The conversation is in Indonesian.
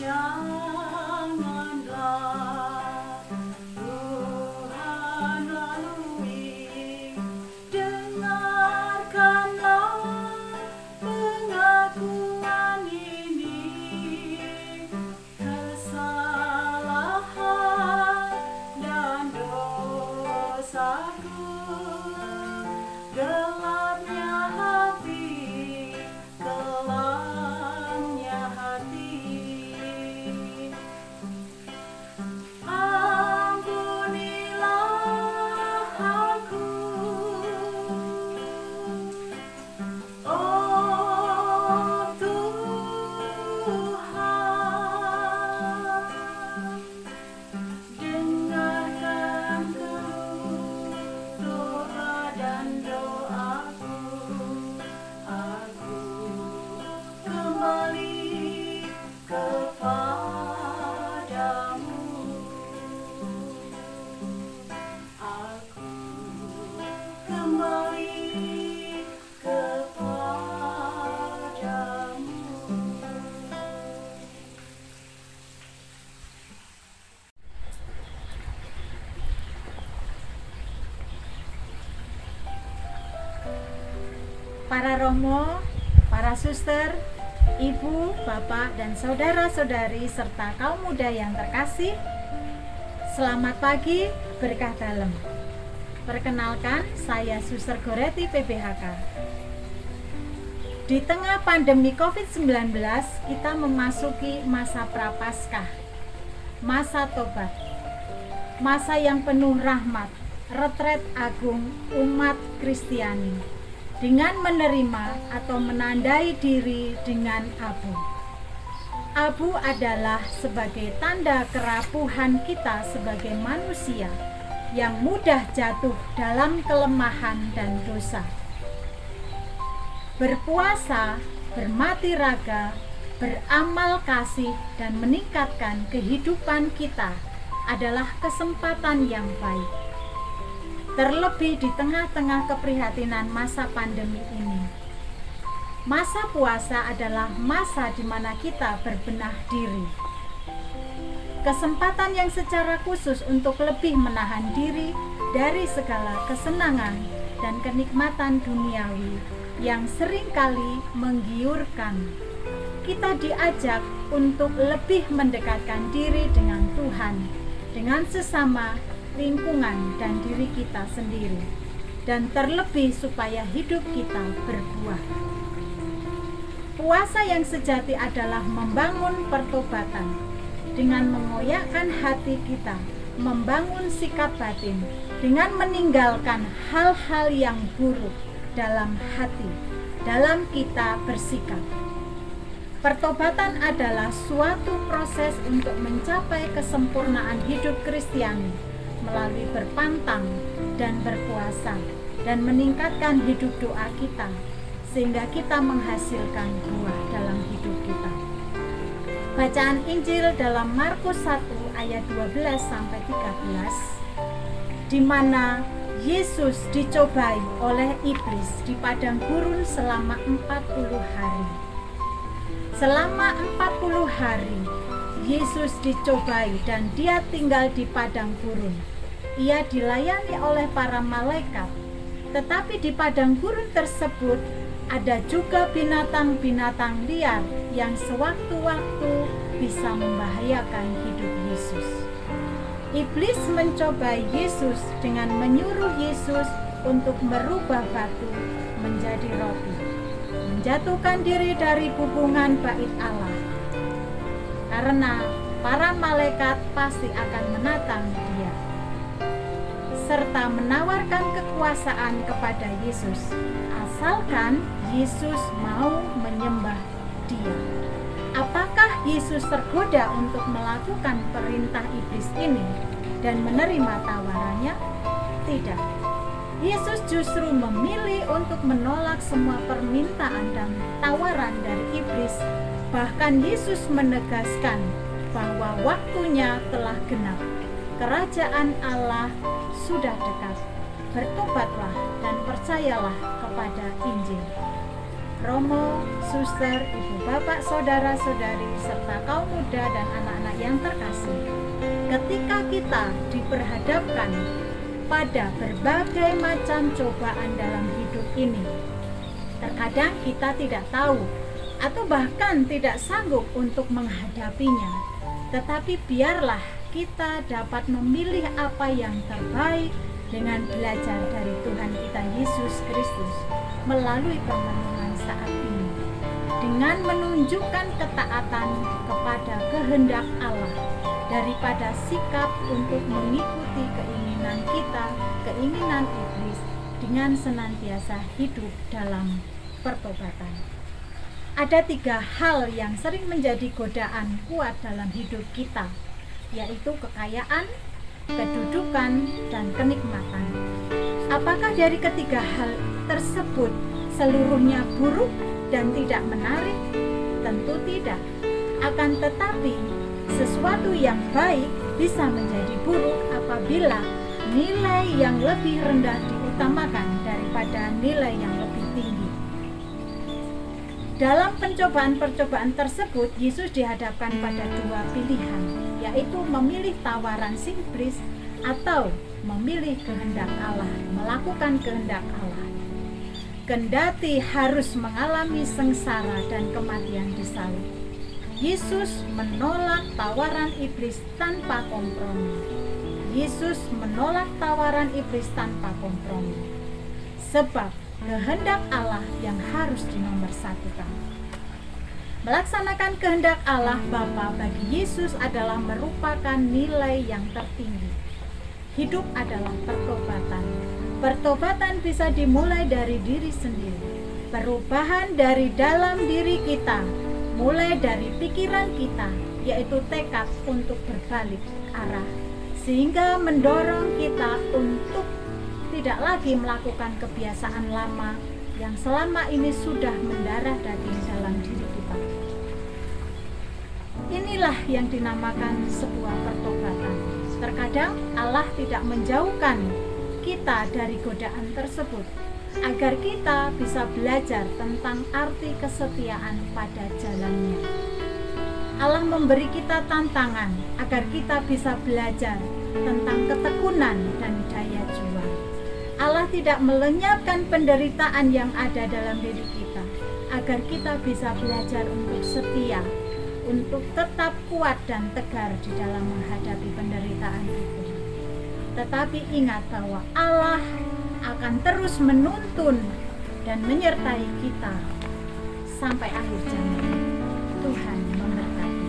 Janganlah Tuhan lalui, dengarkanlah pengakuan ini. Kesalahan dan dosaku, gelapnya hati, kelamnya hati. Ampunilah aku, oh Tuhan, dengarkan keluh doa dan doaku. Aku kembali kepadamu. Aku kembali kepadamu. Para romo, para suster, ibu, bapak, dan saudara-saudari serta kaum muda yang terkasih, selamat pagi, berkah dalam. Perkenalkan, saya Suster Goreti PBHK. Di tengah pandemi COVID-19, kita memasuki masa prapaskah, masa tobat, masa yang penuh rahmat, retret agung umat Kristiani, dengan menerima atau menandai diri dengan abu. Abu adalah sebagai tanda kerapuhan kita sebagai manusia yang mudah jatuh dalam kelemahan dan dosa. Berpuasa, bermati raga, beramal kasih, dan meningkatkan kehidupan kita adalah kesempatan yang baik. Terlebih di tengah-tengah keprihatinan masa pandemi ini. Masa puasa adalah masa di mana kita berbenah diri. Kesempatan yang secara khusus untuk lebih menahan diri dari segala kesenangan dan kenikmatan duniawi yang seringkali menggiurkan. Kita diajak untuk lebih mendekatkan diri dengan Tuhan, dengan sesama, lingkungan, dan diri kita sendiri, dan terlebih supaya hidup kita berbuah. Puasa yang sejati adalah membangun pertobatan dengan mengoyakkan hati kita, membangun sikap batin dengan meninggalkan hal-hal yang buruk dalam hati, dalam kita bersikap. Pertobatan adalah suatu proses untuk mencapai kesempurnaan hidup Kristiani melalui berpantang dan berpuasa, dan meningkatkan hidup doa kita sehingga kita menghasilkan buah dalam hidup kita. Bacaan Injil dalam Markus 1 ayat 12-13, di mana Yesus dicobai oleh iblis di padang gurun selama 40 hari. Selama 40 hari Yesus dicobai dan dia tinggal di padang gurun. Ia dilayani oleh para malaikat, tetapi di padang gurun tersebut ada juga binatang-binatang liar yang sewaktu-waktu bisa membahayakan hidup Yesus. Iblis mencobai Yesus dengan menyuruh Yesus untuk merubah batu menjadi roti, menjatuhkan diri dari hubungan bait Allah, karena para malaikat pasti akan menatang dia, serta menawarkan kekuasaan kepada Yesus, asalkan Yesus mau menyembah dia. Apakah Yesus tergoda untuk melakukan perintah iblis ini dan menerima tawarannya? Tidak. Yesus justru memilih untuk menolak semua permintaan dan tawaran dari iblis. Bahkan Yesus menegaskan bahwa waktunya telah genap. Kerajaan Allah sudah dekat. Bertobatlah dan percayalah kepada Injil. Romo, suster, ibu bapak, saudara-saudari, serta kaum muda dan anak-anak yang terkasih, ketika kita diperhadapkan pada berbagai macam cobaan dalam hidup ini, terkadang kita tidak tahu atau bahkan tidak sanggup untuk menghadapinya. Tetapi biarlah kita dapat memilih apa yang terbaik dengan belajar dari Tuhan kita Yesus Kristus melalui permenungan saat ini, dengan menunjukkan ketaatan kepada kehendak Allah daripada sikap untuk mengikuti keinginan kita, keinginan iblis, dengan senantiasa hidup dalam pertobatan. Ada 3 hal yang sering menjadi godaan kuat dalam hidup kita, yaitu kekayaan, kedudukan, dan kenikmatan. Apakah dari ketiga hal tersebut seluruhnya buruk dan tidak menarik? Tentu tidak. Akan tetapi, sesuatu yang baik bisa menjadi buruk apabila nilai yang lebih rendah diutamakan daripada nilai yang lebih tinggi. Dalam pencobaan-percobaan tersebut, Yesus dihadapkan pada 2 pilihan, yaitu memilih tawaran si iblis atau memilih kehendak Allah, melakukan kehendak Allah. Kendati harus mengalami sengsara dan kematian di salib, Yesus menolak tawaran iblis tanpa kompromi. Yesus menolak tawaran iblis tanpa kompromi, sebab kehendak Allah yang harus dinomorsatukan. Melaksanakan kehendak Allah Bapa bagi Yesus adalah merupakan nilai yang tertinggi. Hidup adalah pertobatan. Pertobatan bisa dimulai dari diri sendiri. Perubahan dari dalam diri kita, mulai dari pikiran kita, yaitu tekad untuk berbalik arah, sehingga mendorong kita untuk tidak lagi melakukan kebiasaan lama yang selama ini sudah mendarah daging dalam diri kita. Inilah yang dinamakan sebuah pertobatan. Terkadang Allah tidak menjauhkan kita dari godaan tersebut, agar kita bisa belajar tentang arti kesetiaan pada jalannya. Allah memberi kita tantangan agar kita bisa belajar tentang ketekunan dan daya juang. Allah tidak melenyapkan penderitaan yang ada dalam diri kita, agar kita bisa belajar untuk setia, untuk tetap kuat dan tegar di dalam menghadapi penderitaan itu. Tetapi ingat bahwa Allah akan terus menuntun dan menyertai kita sampai akhir zaman. Tuhan memberkati.